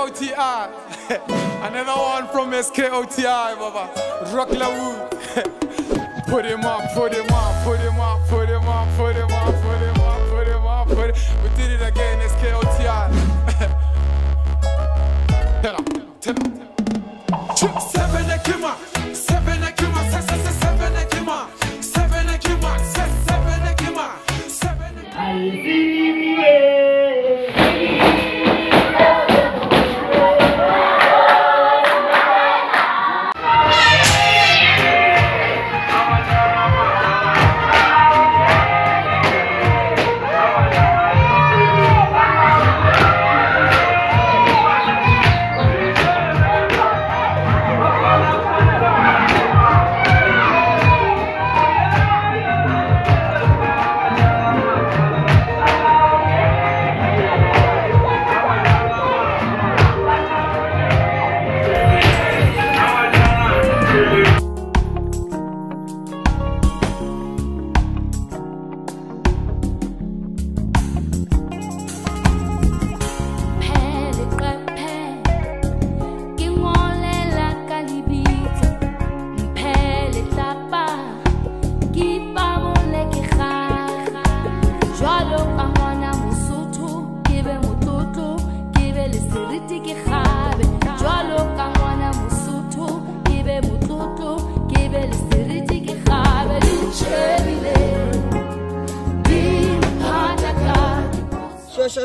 SKOTI. Another one from SKOTI, Baba. Rock la wood. Put him up, put him up, put him up, put him up, put him up, put him up, put him up, put it. We did it again, SKOTI. 7 Ekima, 7 Ekima, 7 Ekima, 7 Ekima, 7 Ekima, 7 Ekima.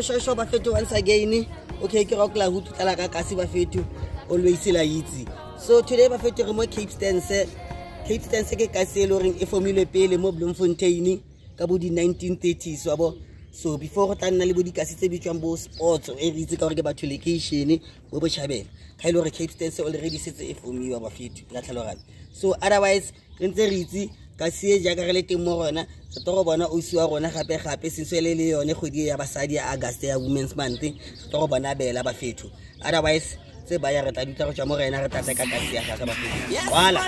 Sure, Bafetu once again. Okay, Kirokla who to Tlala Kasi Bafetu always la yitsi. So today Bafetu remo Capestans ke kasi loring e formule pele mo Bloemfontein ka bo di 1930s wabo. So before go tana le bo di kasi tse bitswang bo sports e ritse ka gore ke batho location bo bo chabela. Ka ile gore Capestans already setse e formiwa Bafetu la tlhalogana. So otherwise rentse ritse kasi e jaaka re le teng mo rona se toro bona o siwa rona gape senswele le yone kgwedi ya basadi ya August ya Women's Month se toro bona bela Bafetu. Otherwise se ba ya re tla ditla go tswa mo rena re tla ka kasi ya ga Bafetu. Wala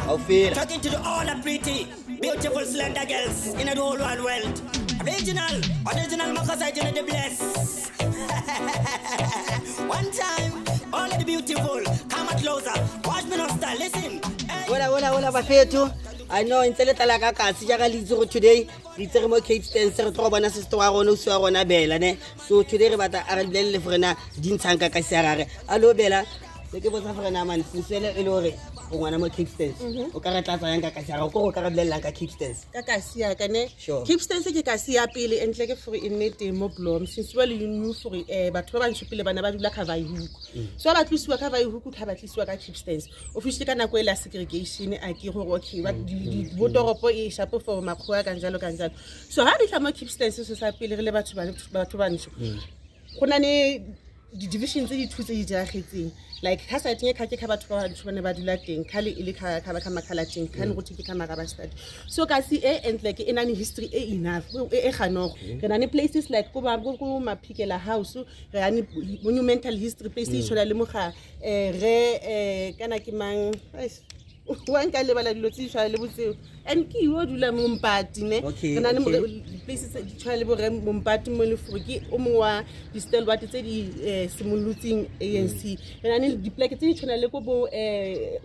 how feel talking to the all the pretty beautiful slender girls in the whole wide world. Original Makasai in the bless. One time all of the beautiful come closer. Watch me not style, listen. Wala Bafetu. I know in Tlala kasi jaga litso today ditse mo Capestans re tlo bona se stoa rona o se wa rona bela ne. So today re batla a re le frena dintshanga ka se rare alo bela se ke botsa frena man senswele e le hore o ngwana mo Capestans o ka re tlatsa yang ka kasi ra go ka re belelang ka Capestans ka kasi ya ka ne Capestans ke kasi ya pele entle ke for in nete mo Blom senswele you knew for batho ba bantse pele bana ba dula ka vaihuku so ba tlusiwa ka vaihuku ka ba tliswa ka Capestans officially ka nako e la segregation a ke go okay ba di botoropo e shapo for makgoa ka njalo so ha di tla mo Capestans so sa pele re le batho ba ntsho gona ne di divisions tse di thutse di diragetseng like ha sa teng ka ke ka batho ba ntse bana ba dula teng khale ile ka makhala teng kan go tike ka maraba study so ka si entle ke enani history enough e ganogo re na ne places like go Maphikela House re ani monumental history places tshola le moga re kana ke mang wa nka le bala dilo tsiswa le botseo and ke yo dula Mompati ne kana ne places di tshwana le bo re Mompati mo le fuki o mwa di stalwart tse di simulutsing ANC kana ne di plaque tse di tshwana le go bo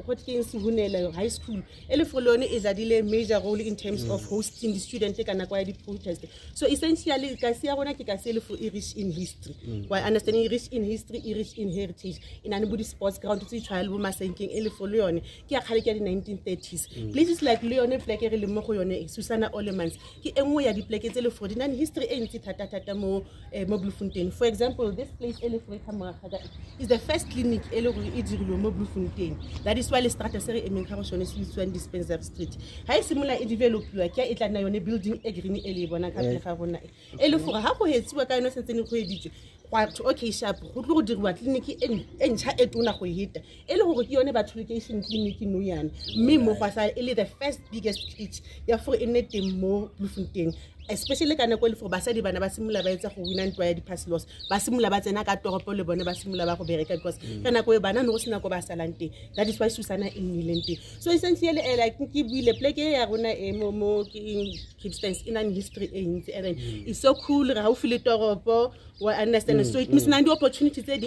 Hotkins Hunela high school ele folone is adile major role in terms of hosting the student kana kwa di protest so essentially ka se ya bona ke ka se le for rich in history why understanding rich in history rich in heritage ina ne bo di sports ground tse di tshwana le bo Masenkeng ele folone ke ya khale ke di 1930s places like Leone plaque re le mo go yone Susana Olemans ke engwe ya di plaque tse le for dinane history e ntse thata mo Bloemfontein for example this place ele for Kamagada is the first clinic ele go e dirilo mo Bloemfontein that is why le strata sere e menka go shone Switzerland Dispensary Street ha e simula e developiwa ke e tla nna yone building e green ele bona ka pele ga bona ele for ha go hetsiwa ka yone sentse ne go editse okay sharp go tlo go dirwa clinic e ntšha e tona go hita ele gore ke yone batho location clinic no yana mme mo fa sa ele the first biggest street ya for in teng mo Bloemfontein especially kana go le for basadi bana ba simula ba etsa go wina ntwa ya di pass loss ba simula ba tsena ka toropo le bone ba simula ba go bereka because kana go bana no sina go ba salante that is why Susana in Nilente so essentially like ke buile pleke ya rona mo Capestans in an history and it's so cool ga o file toropo wa understand understand? So it means the opportunity there.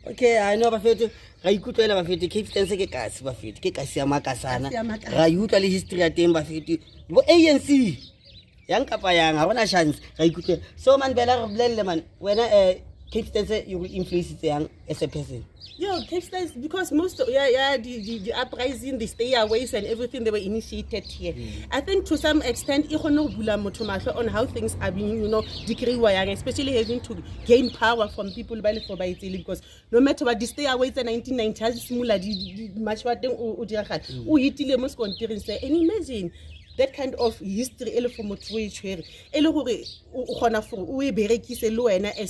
Okay, I know Bafeto. Ra ikutlwela Bafeto Capestans ke kasi Bafeto ke kasi ya makasana. Ra utlwa le history ya teng Bafeto. Bo ANC yang kapa yang ha bona chance ra ikutlwela. So man bela re bolelle man wena Capestans you will influence yang as a person. Yeah, Capestans, because most of the uprising, the stayaways and everything, they were initiated here. I think to some extent, on how things are being, especially having to gain power from people because no matter what, the stayaways in 1990s, and imagine that kind of history as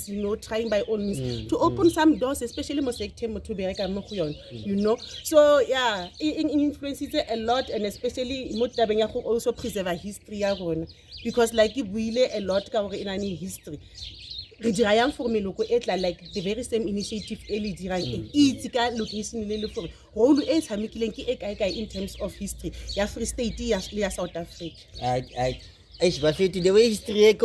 you know, trying by all means to open some doors, especially so yeah, it influences a lot, and especially also preserve a history because like a lot in any history. Like the very same initiative in terms of history. Free State, South Africa. The way history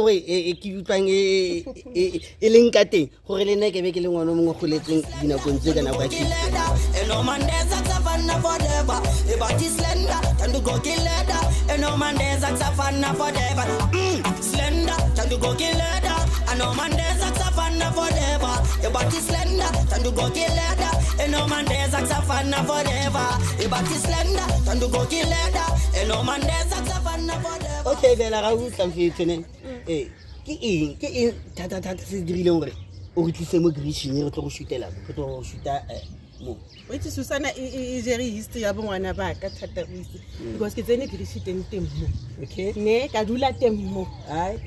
okay, then I will come here today. Eh, tata se dirile ngore o tlise mo grishing re tlo go shutela go shuta mo. Which is Susana is a history ya bongwana ba ka thata because ke tsene grishi teng mo. Okay. Ne ka dula teng mo. Ai.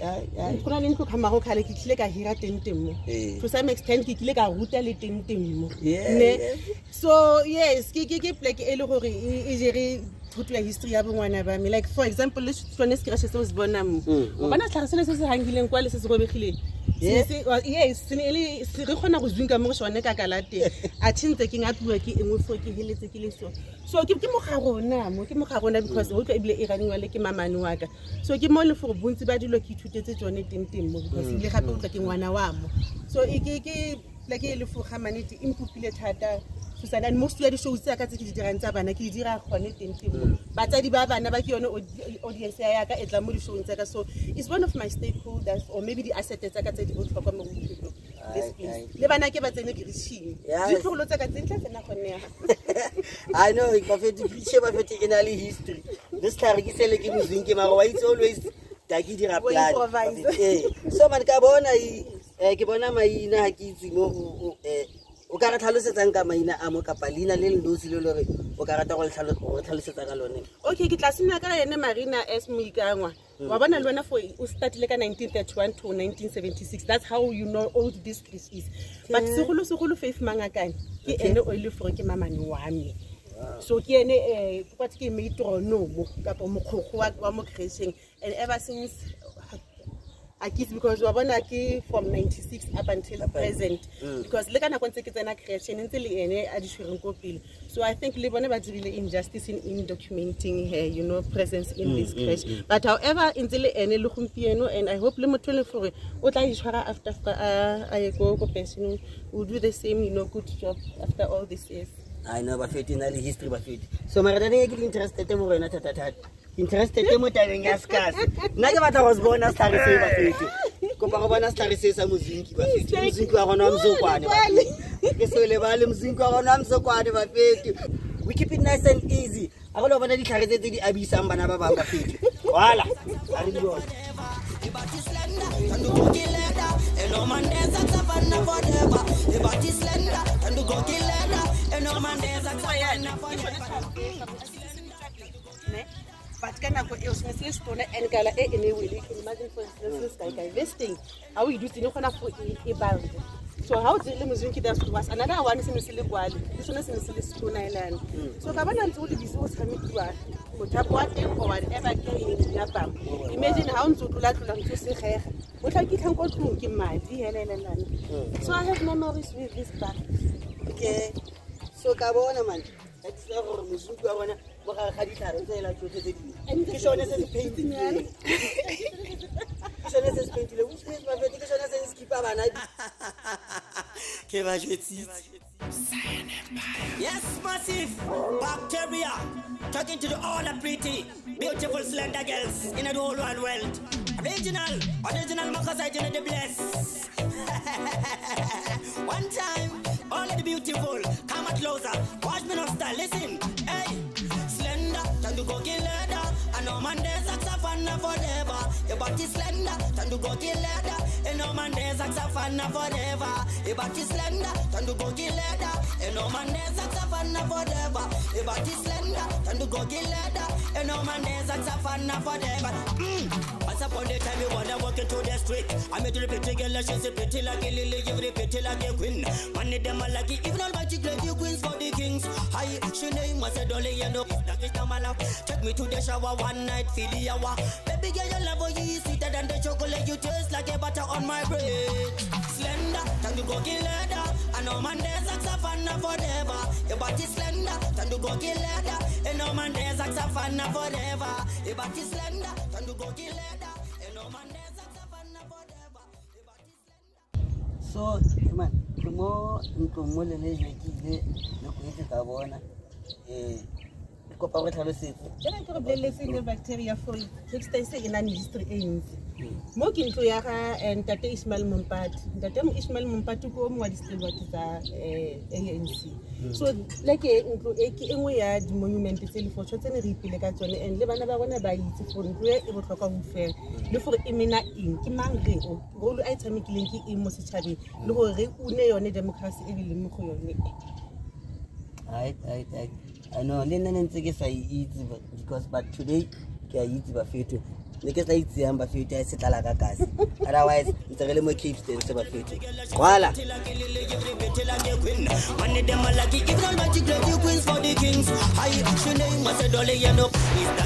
Kona le ntlo khama go khale ke tlile ka hira teng mo. To some extent ke tlile ka ruta le teng mo. Ne. So yes, ke like e le gore e jere thuto ya history ya bongwana ba me, like for example le tsone se ke se se bona mo. Bona tlhagisele se se hangileng kwa le se se robegileng. Yes, re khona go zwinga mo sone ka kalate a tshintse ke ngatuwa ke engwe fo ke heletse ke le so ke mo ga rona because ho tlo ebile e raniwa le ke mamane wa ka, so ke mo le for bontsi ba dilo ke ithutetse tsone teng mo because le gape o tla ke ngwana wa mo, so ke like e le fo gamanete impupile thata Susana, and most of the shows tsa ka tse ke di dirang tsa bana ke di dira gone teng mo batsadi ba bana ba ke yone audience ya ka e tla mo di show tsa ka, so it's one of my stakeholders or maybe the assets tsa ka tse di botlhokwa mo this place le bana ke ba tsene girishing di tlholo tsa ka tse ntla tsena gone ya I know if Bafeto grishi Bafeto in early history this time ke sele ke muzinki mara why it's always dagi dira plan so man ka bona ke bona maina ha ke itse mo o ka re tlhalosetsang ka maina a mo kapalina le ndosi le lore o ka rata go tlhalosetsa ka lone. Okay, ke tlasina ka ene Marina S Muikangwa wa bona le wena for o startile ka 1931 to 1976, that's how you know all this is, but segolo Faith Mangakane ke ene o ile for ke mamane wa me, so ke ene what ke metronomo ka mo khogwa wa mo creation, and ever since I guess because we are from 96 up until present, because look at the creation until the so I think we have really injustice in documenting her, presence in this crash. But however, until the end, and I hope for after I go pension will do the same, good job after all this years. I know Bafeto history Bafeto. So my dad is interested in more interested in more time gas cars. Naga was born as Tari Bafeto. Compagona Tari says a muzinki Bafeto. Muzinko on so quadra. Yes, we live all Muzinko on so quadra Bafeto. We keep it nice and easy. I will over the carriage to the Abbey Sambana Bafeto. Voila. But can I go stone and gala anyway? Imagine for instance, like investing. How we do to know for a barrel. So how the limousine does to us another one is in the Silly this one is in the Stone Island. So Kabanan told the business coming to us. Or whatever imagine how to say what I can go to in my so I have memories with this back. Okay, so Kabona man, that's our music. I want to like and the show is painting. Yes, massive bacteria talking to all the pretty, beautiful, slender girls in the whole wide world. Original Mompati in the bless. One time, all of the beautiful, come closer, watch me not style, listen, hey. Slender, time to go kill leather. I know man there's a saxophone forever. Your body slender, time to go kill leather. And no man there's a saxophone forever. Your body slender, time to go kill leather. And no man there's a saxophone forever. Your body slender, time to go kill leather. And no man there's a saxophone forever. Once upon a time you wanna walk into the street. I met the pretty girl, she's a pretty like a lily, you're pretty like a queen. Money them are lucky, even all my chicks you queens for the kings. Hi, she name was a dolly, you know. Take me to the shower one night, feel the hour. Baby girl, your love you sweeter than the chocolate. You taste like a butter on my bread. Slender, time to go kill leather. I know man there's saxophone forever. Your body slender, time to go kill leather. And no man there's saxophone forever. Your body slender, time to go kill leather. And no man there's saxophone forever. Your body slender. So, man, tomorrow, le le jekile le go itse ka bona kopa go tlhalosetse tsena ke go boleletse le bacteria for Capestans e na history e ntsi mo ke ntlo ya ga ntate Ismail Mompati Ismail Mompati ko mo wa distributor tsa ANC so like ntlo e ke engwe ya di monument tse le fotho tsene re ipile ka tsone and le bana ba bona ba itse for ntlo e botlhokwa go fela le for e mena eng ke mang re o rolo a tshamekileng ke eng mo setšhabeng le gore re une yone democracy e le mo go yone I know because but today ke a itse ba fetho ne ke sa itse yang ba fetho a se tlala ka kasi otherwise ntse re le mo Capestans ba fetho kwala Money them are lucky, if not magic, you queens for the kings. I she name was a dolly, you know.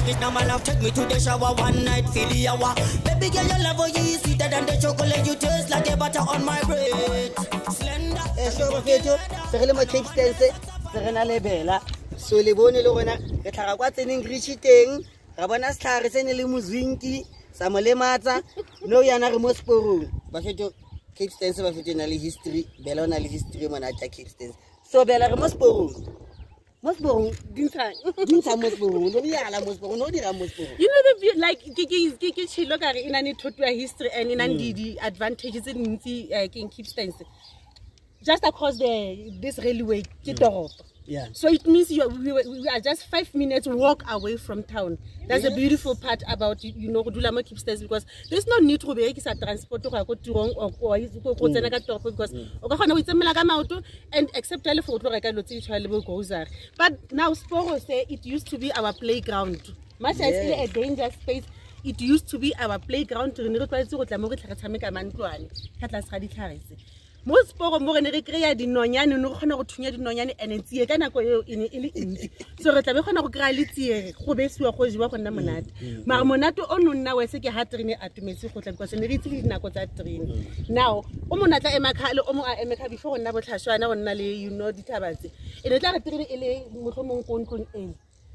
It's now my love, take me to the shower one night, feel the hour. Baby girl, your love you sweeter than the chocolate. You taste like a butter on my bread. Slender. So ba fetho se re le mo Capestans se re na le bela so le bone le gona re tlhaga kwa tseneng re tshiteng ra bona setlhare tsene le mozwinki sa molematsa no yana re mo sporong ba fetho Capestans ba fetho na le history bela ona le history mona ta Capestans so bela re mo sporong dintsha mo sporong lo ya la mo sporong no dira mo sporong you know the like ke chilo ka re ina ni thotwa history and ina di advantages tse ntsi ke Capestans just across this railway ke toropo. Yeah. So it means we are just 5 minutes walk away from town. That's the beautiful part about Dula mo Capestans because there's no need to be transport to go tirong or go tsena ka toropo because o ka gona go itsemela ka maoto and except le for tlo reka lo tse tshwa le bo grocery. But now Sporo say it used to be our playground. Much as a dangerous space, it used to be our playground. Re ne re tlwaetse go tla mo re tlhaga tshameka mantlwane ka tlase ga ditlhagetse. Mo Sporo mo re ne re kreya dinonyane no gona go thunya dinonyane and tsie ka nako eo ene ile ntsi so re tla be gona go kra le tsie go besiwa go jiwa go nna monate mara monate o no nna wese ke ha train atumetse go tla because ne re itse dinako tsa train now o monatla emakhale o mo a emekha before go nna botlhashwana go nna le dithabatse ene tla re train ile motlhomong go ntlong ene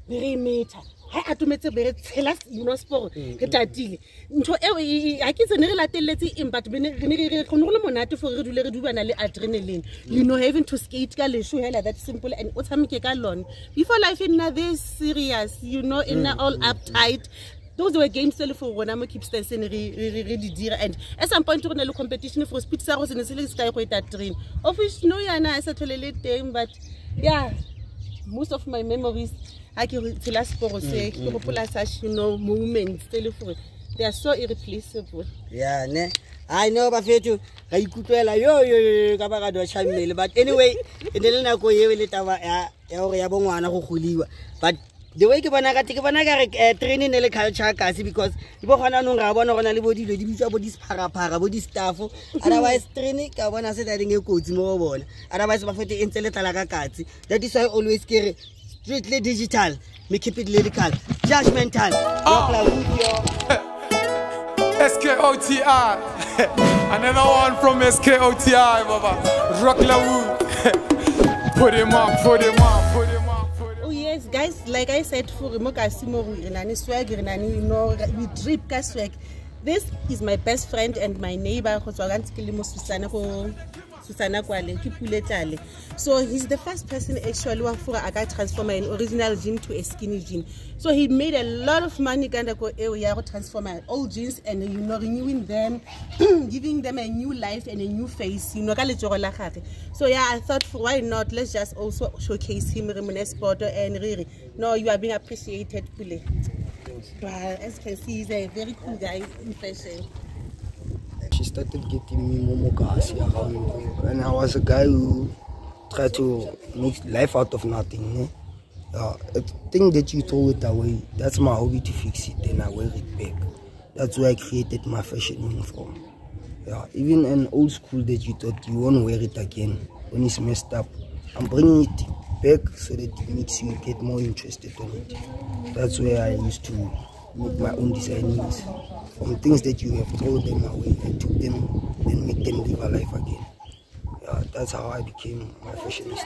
very meter ha atumetse be re tshela Sporo ke tatile ntho e ha ke tsene re latelletse but re re khone go le monate for re dule re dubana le adrenaline having to skate ka lesho hela that simple and o tshameke ka lone before life in this serious in all uptight. Those were games for rona mo Capestans re di dira and at some point rona le competition for speed sa go se ne se le sky go eta train of which no yana a sa tholele teng but yeah most of my memories I can tell us for say moments they are so irreplaceable. Yeah, ne. I know ba fetho ga ikutlwela yo ka ba ga do chamele but anyway e ne le nako ye le taba ya gore ya bongwana go goliwa but the way ke bona ka re training le culture kasi because ibo gona no ra bona gona le bo dilo di bitsa bo disphara bo di staff otherwise training ka bona se that nge kotsi mo bona otherwise ba fetho entse le Tlala ka katsi that is why always care strictly digital, me keep it lyrical, judgmental. SKOTI, another one from SKOTI, Baba. Rock la wood. Put him up. Oh yes, guys, like I said, for Moka Simo, we drip ka swag. this is my best friend and my neighbor. So he's the first person actually who transform an original gene to a skinny gene. So he made a lot of money transform old genes and renewing them, giving them a new life and a new face. So yeah, I thought why not? Let's just also showcase him and no, you are being appreciated, Pule. As you can see, he's a very cool guy in fashion. She started getting me momokasi around, and I was a guy who tried to make life out of nothing. A thing that you throw it away, that's my hobby to fix it, then I wear it back. That's where I created my fashion from. Even an old school that you thought you won't wear it again when it's messed up, I'm bringing it back so that it makes you get more interested in it. That's where I used to make my own designs. From things that you have thrown them away, I took them and make them live a life again. That's how I became my fashionist.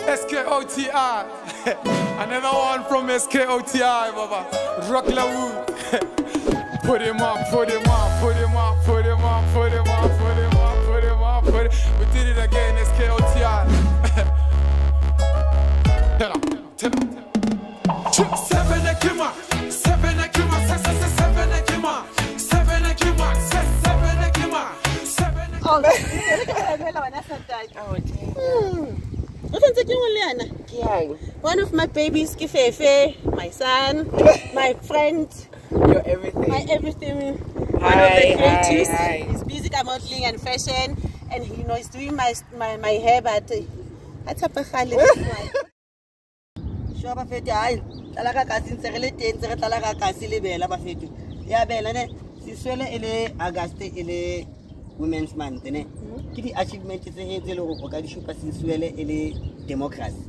SKOTI. Another one from SKOTI, Baba. Rock la wood. Put him up, put him up, put him up, put him up, put him up, put him up, put him up, put it. We did it again, SKOTI. 7 Ekima, 7 Ekima, 7 Ekima, 7 Ekima, 7 Ekima, 7 One of my babies, Kifefe, my son, my friend. You're everything. My everything. Hi, one of the creatives. hi. He's busy modeling and fashion, and he's doing my hair, but Sure, Bafetu, I Tlala kasi ntsegele teng tse re Tlala kasi le bela Bafetu. Ya bela ne siswele ele Auguste ele Women's Month ne. Ke di achievement tse etse le go ka di shupa siswele ele democracy.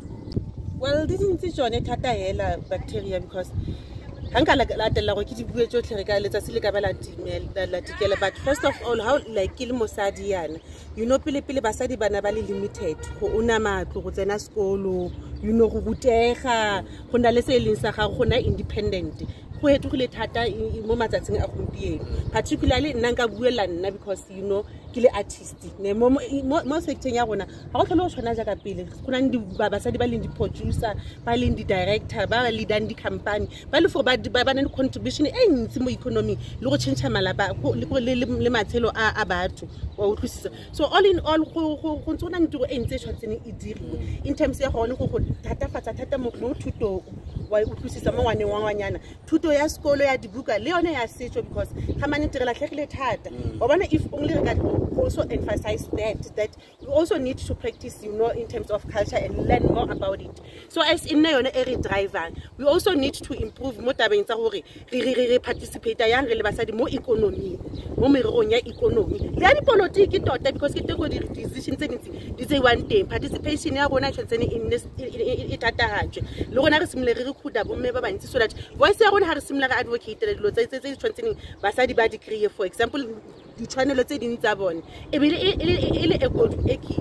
Well, this is jone thata hela bacteria because hanka la tella go ke di bue tsotlhe re ka letsa se le ka ba la tikela, but first of all how like ke le mosadi yana pele basadi bana ba le limited go una matlo go tsena sekolo go rutega go nna le se e leng sa gago go na independent go hetogile thata mo matsatsing a gompieno, particularly nna nka buela nna because ke le artist ne mo sector ya rona ga go tlhole go tshwana jaaka pele go na le basadi ba leng di-producer ba leng di-director ba leadang di-company ba le for ba na le contribution e ntsi mo economy le go change malapa le matshelo a batho wa utlwisisa. So all in all go ntse go na ntiro e ntse e tshwantseng e diriwe in terms ya gone go thatafatsa thata mo thutong wa utlwisisa mo ngwaneng wa ngwanyana thuto ya sekolo ya dibuka le yone ya setso because ga mane ntse re latlhegile thata wa bona if only re ka also emphasize that we also need to practice in terms of culture and learn more about it. So as in yone e re driver we also need to improve mo tabeng tsa gore re participate yang re le basadi mo economy mo mererong ya economy le ya dipolitiki tota because ke teko di decision tse dintsi di tse one teng participation ya bona tshwantsene e tatahatswe le gona re simole re khuda bomme ba bantsi so that voice ya rona ha re simole re advocate le dilo tse tshwantsene basadi ba degree for example ditshwanelo tse ding tsa bone e bile e le equity.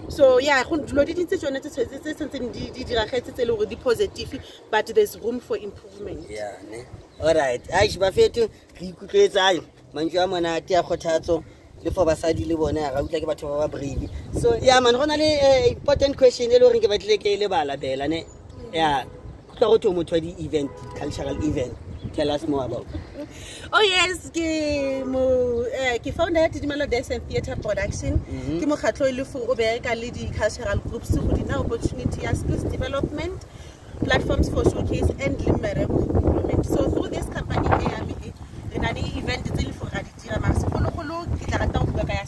So yeah go dilo di ntse tsone tse tshwantsene di diragetse tse le gore di positive but there's room for improvement. Yeah ne. All right, Aish Bafetu re ikutlwetsa mantswe a monate a khothatso le for basadi le bona ga utla ke batho ba brave. So yeah man gona le important question e le gore ke batlile ke le bala bela ne. Yeah go to motho di event cultural event. Tell us more about it. Oh yes, ke founder ya Tidimalo Dance and Theatre Production. Ke mokgatlo ile for o bereka le di cultural groups go di na opportunity ya skills development, platforms for showcase and improvement. So through this company AME re na di event tse le for ga di tira ma sekolo ke tla rata go ka ya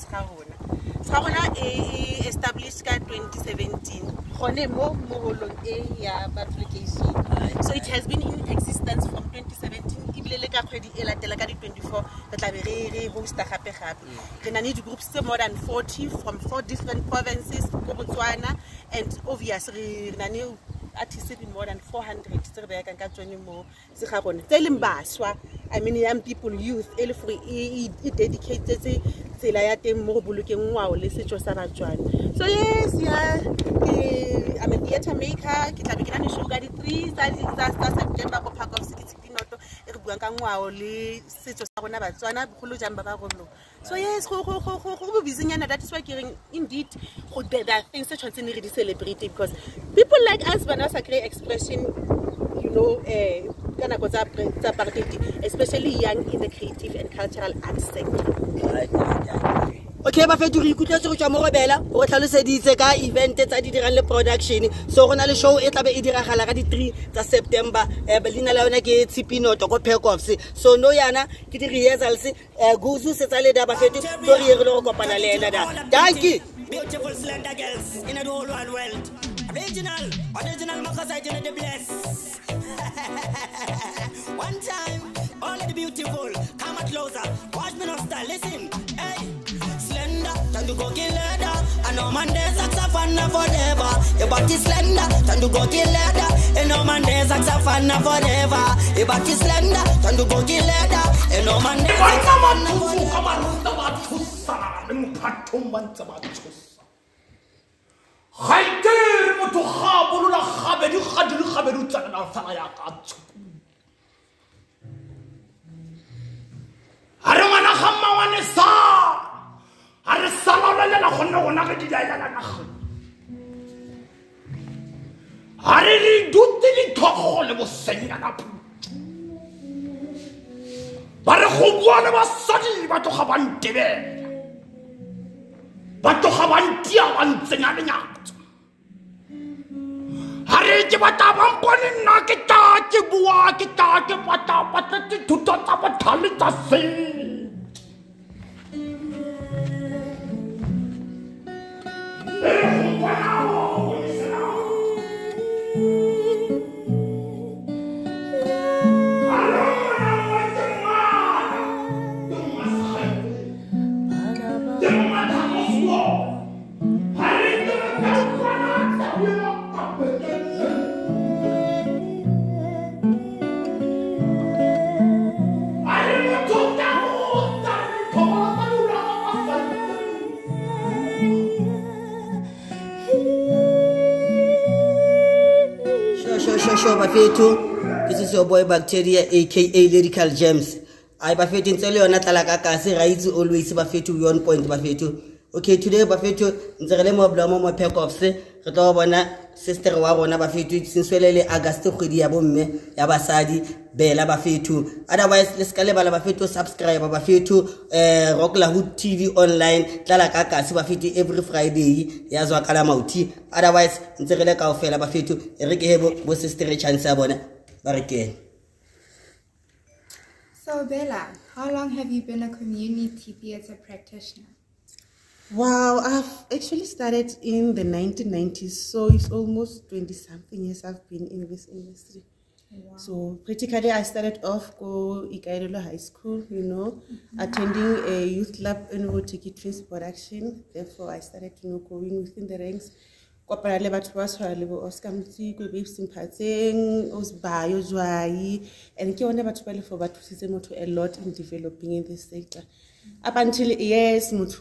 Sarona e established ka 2017 gone mo holong ya application. So it has been in existence from 2017 ibile le ka kgwedi e latela ka di 24 re tla be re hosta gape re na di groups more than 40 from 4 different provinces go Botswana, and obviously re na ni artists in more than 400 tse re beya ka tsone mo se ga bone tse leng baswa. I mean young people, youth ele free e dedicated tsela ya teng mo go bolokeng ngwao le setso sa Batswana. So yes, yeah, I'm a theatre maker. Ke tla be ke na le show ka di 3 tsa September go Park of City Pinoto e re buang ka ngwao le setso sa rona Batswana bogolo jang ba rollo. So yes, go busy nyana. That is why ke indeed there are things that tshwanetse re di celebrate because people like us bana sa create expression, you know, kana go tsa party, especially young in the creative and cultural arts sector. Okay, Bafetu re ikutletse go tswa mo Rebela o tlhaloseditse ka event tsa di dirang le production so gona le show e tla be e diragala ka di 3 tsa September leina la yona ke Tshipinoto go Pekofs so no yana ke di rehearsals Guzu se tsa le da Bafetu so re re go kopana le ena da danki beautiful slender girls in the whole wide world original Makasai in the bless one time all of the beautiful come closer watch me not style listen hey slender time to go kill leather and no man there's saxophone forever your body slender time to go kill leather and no man there's saxophone forever your body slender time to go kill leather and no man there's saxophone forever Haiter moto khabolo la khabedu tsana fana ya katso Are ngwana khamma wane sa are sala la gonna gona ke dilaela la naga Are li dutti li thogo le bo senya na putu Bare go bua le basadi ba to ga bantebe ba to ga bantia ba ntsenya le nyaka Hare ke bata bampone nna ke ta ke bua ke ta ke bata ke thuta tsa bathale tsa se Sure, Bafetu. This is your boy Bacteria, aka Lyrical Gems. I Bafetu tell you not like I right always Bafetu on point Bafetu. Okay, today Bafetu nzerele mo blamo mo Pekofs re tlo bona sister wa rona Bafetu since le August kgwedi ya bomme ya basadi bela Bafetu. Otherwise let's ka lebala Bafetu subscribe Bafetu Rock La Hood TV online Tlala kakasi Bafetu every Friday yazwa kala mauti. Otherwise nzerele kaofela Bafetu re ke hebo bo sister chance ya bona bareke. So Bella, how long have you been a community theatre practitioner? Wow, I've actually started in the 1990s, so it's almost 20-something years I've been in this industry. Wow. So practically I started off go Ikaidolo High School, you know, attending a youth club in Rotiki Twins production. Therefore I started, you know, going within the ranks. And a lot in developing in this sector. Up until yes, it was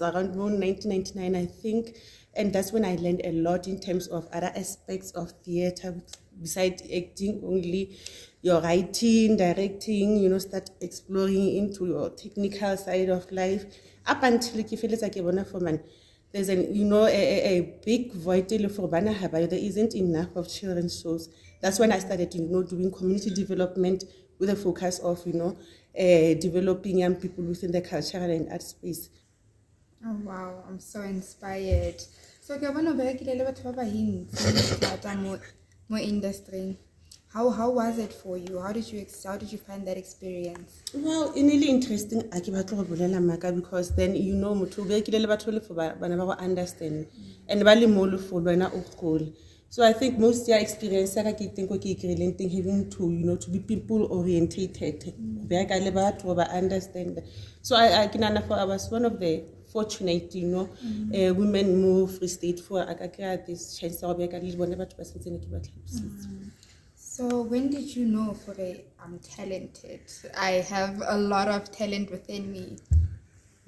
around 1999, I think, and that's when I learned a lot in terms of other aspects of theatre. Besides acting, only your writing, directing, you know, start exploring into your technical side of life. Up until you feel like there's an, you know, a big void for Bana. There isn't enough of children's shows. That's when I started, you know, doing community development with a focus of, you know, developing young people within the cultural and art space. Oh wow, I'm so inspired. So more industry. How was it for you? How did you find that experience? Well, it's really interesting because then you know understand and so I think most your experience having to, you know, to be people orientated. Understand. So I was one of the fortunate, you know, women move free state for this chance. So when did you know I'm talented? I have a lot of talent within me.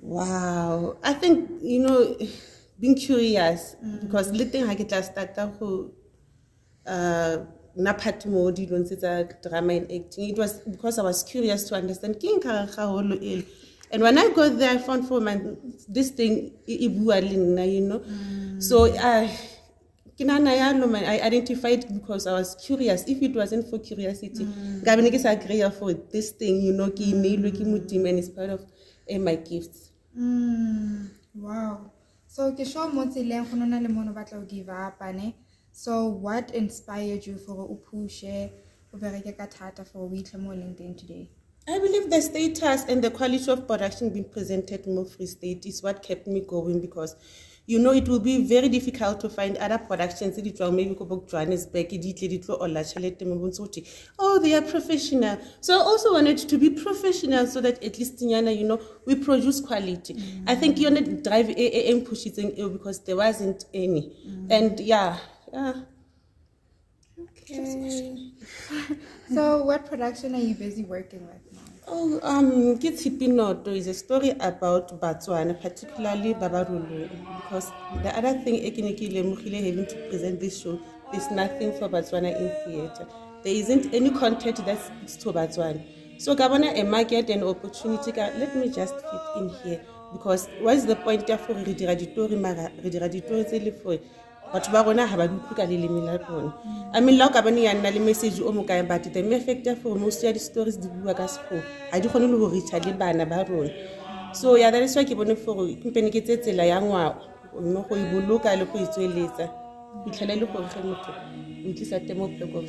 Wow, I think, you know, being curious, because little I get start to na part mode drama and acting. It was because I was curious to understand and when I got there I found for this thing you know. So I identified because I was curious. If it wasn't for curiosity, I agree for this thing, you know, and it's part of my gifts. Wow. So give up, so what inspired you for Upushe for LinkedIn today? I believe the status and the quality of production being presented in Free State is what kept me going, because you know it will be very difficult to find other productions maybe go Johannesburg, oh, they are professional. So I also wanted to be professional so that at least you know we produce quality. I think you want to drive and push it because there wasn't any. And yeah. Okay. So what production are you busy working with now? Oh, Kitsipinoto is a story about Botswana, particularly Babarulu, because the other thing having to present this show, there's nothing for Botswana in theater. There isn't any content that speaks to Botswana. So Gabana a market and opportunity, let me just fit in here, because what's the point of reading but I mean, like a message but the effect for most of the stories I don't know reach so yeah, that is why I keep for company get it la yang wa no go iboloka le go itsweletsa itlhela le go re motho o tlisa temo block of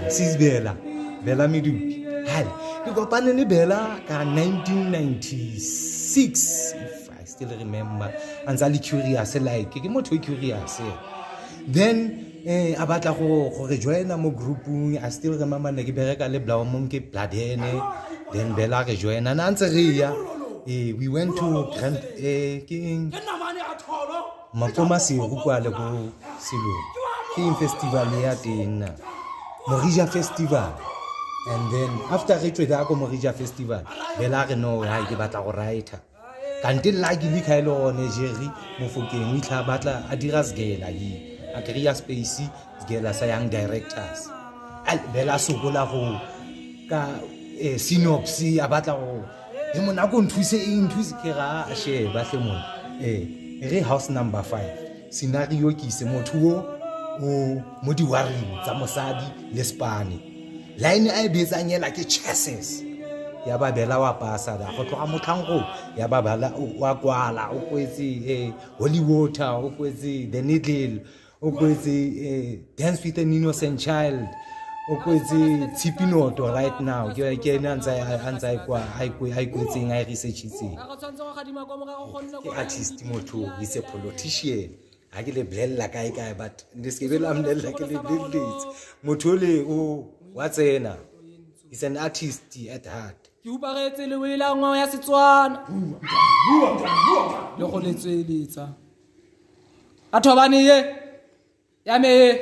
Sis Bella Medupi. Hi, you got Panani Bella in 1996, if I still remember. And I'm curious, like, I'm not curious. Then, about the rejoin a group, I still remember Negibereka le Blaumonke Pladene, then Bella rejoin an answer. We went to Grand King Makomasi Rukwalebo Silo, King Festival in Morija Festival. And then after Retreatako Morija Festival, Bella no I give at our writer. Can't like Mikaelo Negeri, Mofoke, Mika Batla, Adiras Gela, Akria Spacey, Gela Sayang directors. Bella Sugola Ho, Synopsi, Abata, Hemonakon Twise in Twiskera, Ashe, Bathemon, house number 5. Scenario Kisemotuo. O Modiwari, Zamosadi, Lespani. Line I bezanye like a chassis. Yaba Bella wa Pasada, Hotoamotango, Yababala, Wagwala, Okwezi, Holy Water, Okwezi, the Needle, Okwezi, Dance with an Innocent Child, Okwezi, Tipinoto right now. You again answer, I could sing, I research it. The artist Moto is a politician. I get a blend like I guy, but this give I'm like a little bit. Motole, oh, what's a he's an artist at heart. You barrette le wela ngwa ya Setswana. Le go letswelitsa. Batho ba ne ye. Ya me.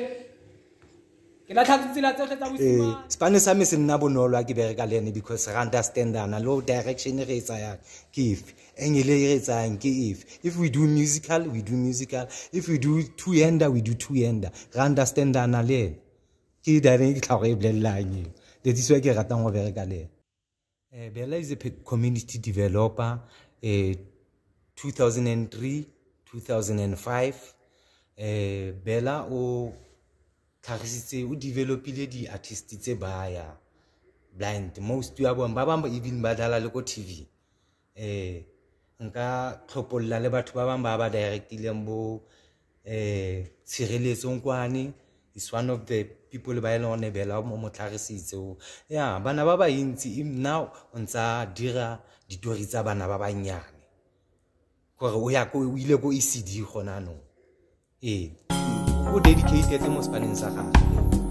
Ke la tlhatsitsela tsotlhe tsa bosimane. Spanish sa me se nna bonolo a ke bereka le ene because I understand ana low direction re etsa ya give. If we do musical, we do musical. If we do two-hander, we do two-hander. Understand that is why Bella is a community developer. 2003, 2005. Bella o developed the artists blind. Most you have even badala local TV. Nka tlhopolla le batho ba bang ba ba directileng bo tshireletso nkwane is one of the people ba ena o ne bela mo motlhagisitse o yeah bana ba ba intsi now ontsa dira ditori tsa bana ba banyane gore o ya go ile go ECD gona no o dedicated mo spaneng sa gagwe